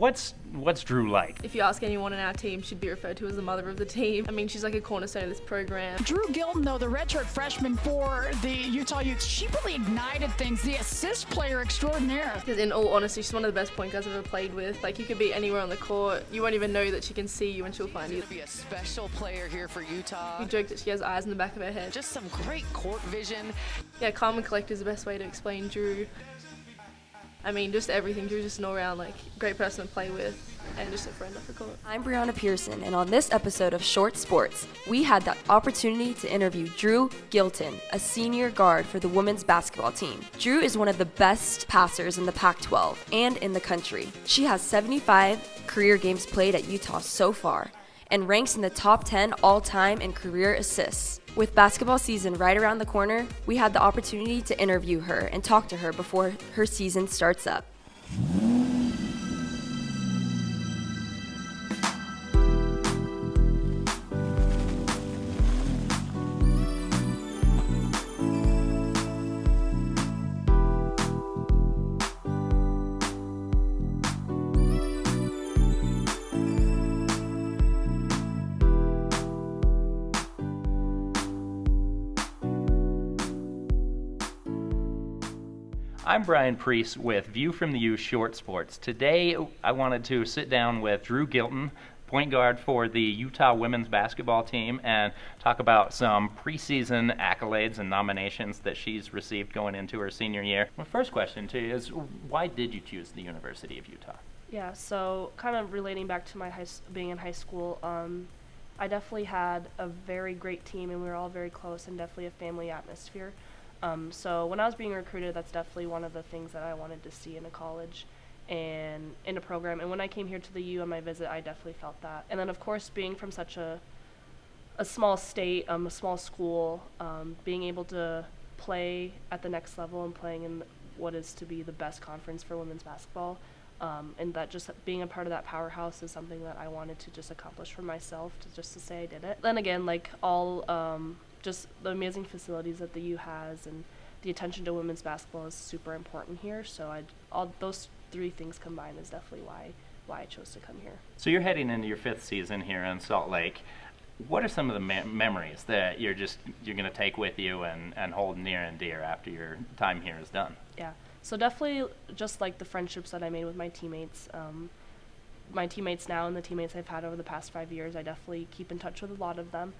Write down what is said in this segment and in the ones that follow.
What's Drew like? If you ask anyone in our team, she'd be referred to as the mother of the team. I mean, she's like a cornerstone of this program. Drew Gilton, though, the redshirt freshman for the Utah Utes, she really ignited things, the assist player extraordinaire. Because in all honesty, she's one of the best point guards I've ever played with. Like, you could be anywhere on the court, you won't even know that she can see you and she'll find you. She's going to be a special player here for Utah. We joke that she has eyes in the back of her head. Just some great court vision. Yeah, calm and collected is the best way to explain Drew. I mean, just everything. Drew's just an all-around, like, great person to play with and just a friend off the court. I'm Brianna Pearson, and on this episode of Short Sports, we had the opportunity to interview Drew Gilton, a senior guard for the women's basketball team. Drew is one of the best passers in the Pac-12 and in the country. She has 75 career games played at Utah so far, and ranks in the top 10 all-time in career assists. With basketball season right around the corner, we had the opportunity to interview her and talk to her before her season starts up. I'm Brian Priest with View from the U Short Sports. Today I wanted to sit down with Drew Gilton, point guard for the Utah women's basketball team, and talk about some preseason accolades and nominations that she's received going into her senior year. My first question to you is, why did you choose the University of Utah? Yeah, so kind of relating back to my being in high school, I definitely had a very great team, and we were all very close, and definitely a family atmosphere. So when I was being recruited, that's definitely one of the things that I wanted to see in a college and in a program. And when I came here to the U on my visit, I definitely felt that. And then, of course, being from such a small state, a small school, being able to play at the next level and playing in what is to be the best conference for women's basketball, and that just being a part of that powerhouse is something that I wanted to just accomplish for myself, just to say I did it. Then again, like just the amazing facilities that the U has and the attention to women's basketball is super important here. So all those three things combined is definitely why I chose to come here. So you're heading into your fifth season here in Salt Lake. What are some of the memories that you're going to take with you and hold near and dear after your time here is done? Yeah, so definitely just like the friendships that I made with my teammates. My teammates now and the teammates I've had over the past 5 years, I definitely keep in touch with a lot of them.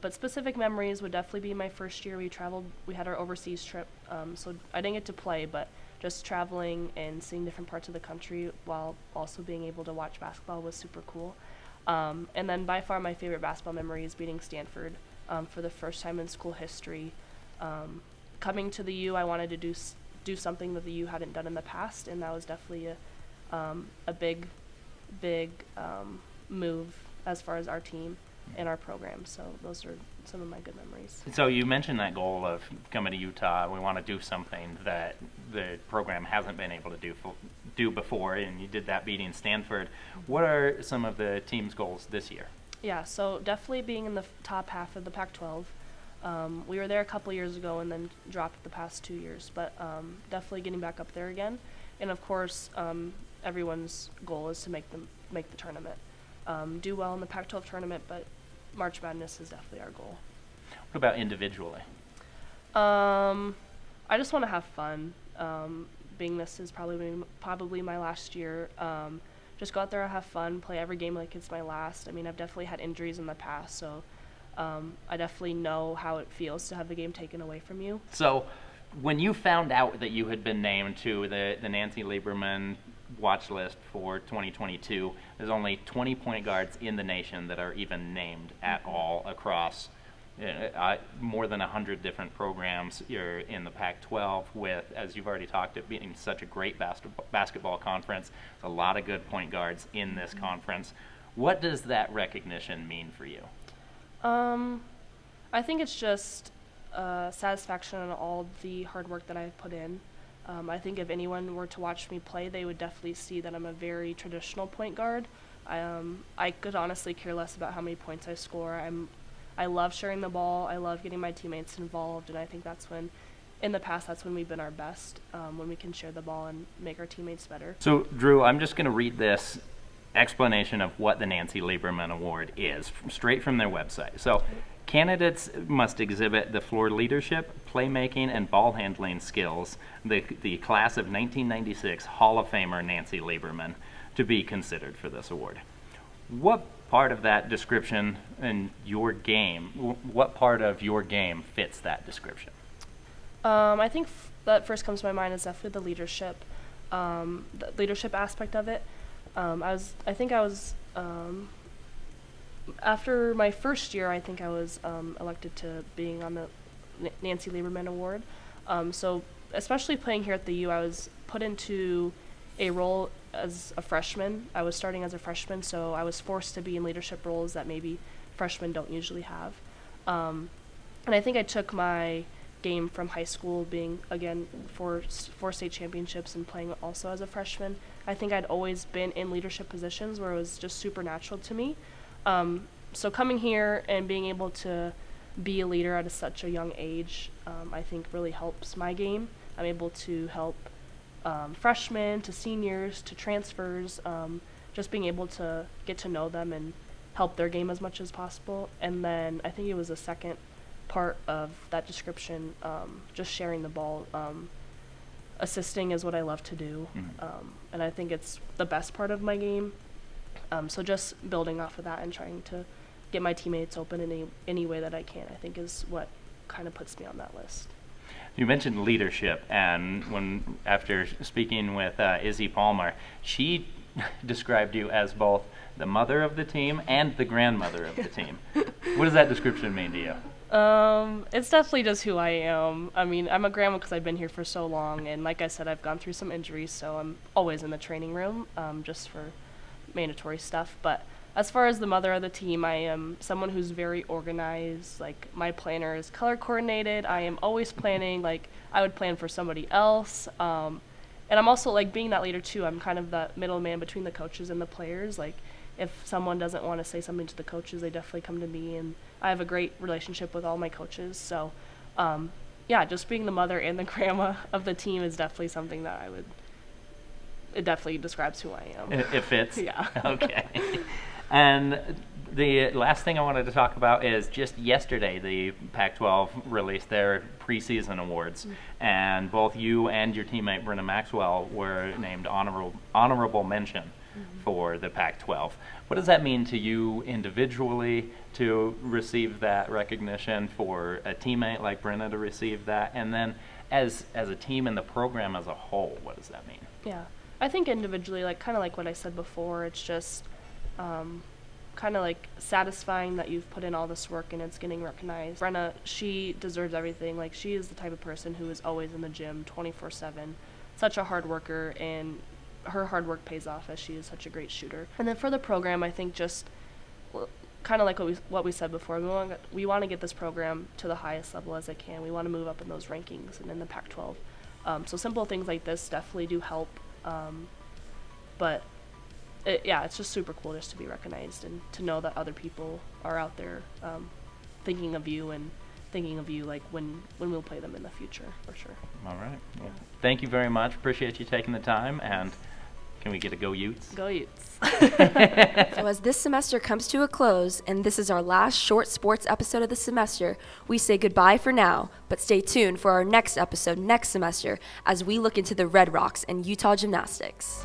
But specific memories would definitely be my first year. We had our overseas trip, so I didn't get to play, but just traveling and seeing different parts of the country while also being able to watch basketball was super cool. And then by far my favorite basketball memory is beating Stanford for the first time in school history. Coming to the U, I wanted to do something that the U hadn't done in the past, and that was definitely a big move as far as our team and our program. So those are some of my good memories. So you mentioned that goal of coming to Utah. We want to do something that the program hasn't been able to do before, and you did that beating Stanford. What are some of the team's goals this year? Yeah, so definitely being in the top half of the Pac-12. We were there a couple years ago and then dropped the past 2 years, but definitely getting back up there again. And of course, everyone's goal is to make the tournament. Do well in the Pac-12 tournament, but March Madness is definitely our goal. What about individually? I just want to have fun. Being this is probably my last year. Just go out there and have fun, play every game like it's my last. I mean, I've definitely had injuries in the past, so I definitely know how it feels to have the game taken away from you. So when you found out that you had been named to the Nancy Lieberman watch list for 2022, there's only 20 point guards in the nation that are even named at all across more than 100 different programs. You're in the Pac-12 with, as you've already talked, it being such a great basketball conference. There's a lot of good point guards in this conference. What does that recognition mean for you? I think it's just satisfaction on all the hard work that I've put in. I think if anyone were to watch me play, they would definitely see that I'm a very traditional point guard. I could honestly care less about how many points I score. I love sharing the ball. I love getting my teammates involved, and I think that's when in the past, that's when we've been our best, when we can share the ball and make our teammates better. So, Drew, I'm just going to read this explanation of what the Nancy Lieberman Award is, straight from their website. So, candidates must exhibit the floor leadership, playmaking, and ball handling skills the class of 1996 Hall of Famer Nancy Lieberman to be considered for this award. What part of that description in your game, what part of your game fits that description? I think that first comes to my mind is definitely the leadership aspect of it. After my first year, I think I was elected to being on the Nancy Lieberman Award. So especially playing here at the U, I was put into a role as a freshman. I was starting as a freshman, so I was forced to be in leadership roles that maybe freshmen don't usually have. And I think I took my game from high school, being again four state championships and playing also as a freshman. I think I'd always been in leadership positions where it was just supernatural to me. So coming here and being able to be a leader at such a young age, I think really helps my game. I'm able to help freshmen to seniors to transfers, just being able to get to know them and help their game as much as possible. And then I think it was the second part of that description, just sharing the ball. Assisting is what I love to do, and I think it's the best part of my game. So just building off of that and trying to get my teammates open in any way that I can, I think is what kind of puts me on that list. You mentioned leadership, and after speaking with Izzy Palmer, she described you as both the mother of the team and the grandmother of the team. What does that description mean to you? It's definitely just who I am. I mean, I'm a grandma because I've been here for so long, and like I said, I've gone through some injuries, so I'm always in the training room, just for mandatory stuff. But as far as the mother of the team, I am someone who's very organized. Like, my planner is color coordinated. I am always planning. Like, I would plan for somebody else. And I'm also, like, being that leader too, I'm kind of the middleman between the coaches and the players. Like, if someone doesn't want to say something to the coaches, they definitely come to me, and I have a great relationship with all my coaches. So, yeah, just being the mother and the grandma of the team is definitely something that it definitely describes who I am. It fits? Yeah. Okay. And the last thing I wanted to talk about is just yesterday, the Pac-12 released their preseason awards, and both you and your teammate Brenna Maxwell were named honorable mention for the Pac-12. What does that mean to you individually to receive that recognition, for a teammate like Brenna to receive that, and then as a team and the program as a whole, what does that mean? Yeah, I think individually, like kind of like what I said before, it's just kind of like satisfying that you've put in all this work and it's getting recognized. Brenna, she deserves everything. Like, she is the type of person who is always in the gym 24/7, such a hard worker, and her hard work pays off as she is such a great shooter. And then for the program, I think just kind of like what we said before, we want to get this program to the highest level as it can. We want to move up in those rankings and in the Pac-12. So simple things like this definitely do help. But it's just super cool just to be recognized and to know that other people are out there thinking of you like when we'll play them in the future, for sure. All right. Well, thank you very much. Appreciate you taking the time, and can we get a Go Utes? Go Utes. So as this semester comes to a close, and this is our last short sports episode of the semester, we say goodbye for now, but stay tuned for our next episode next semester as we look into the Red Rocks and Utah gymnastics.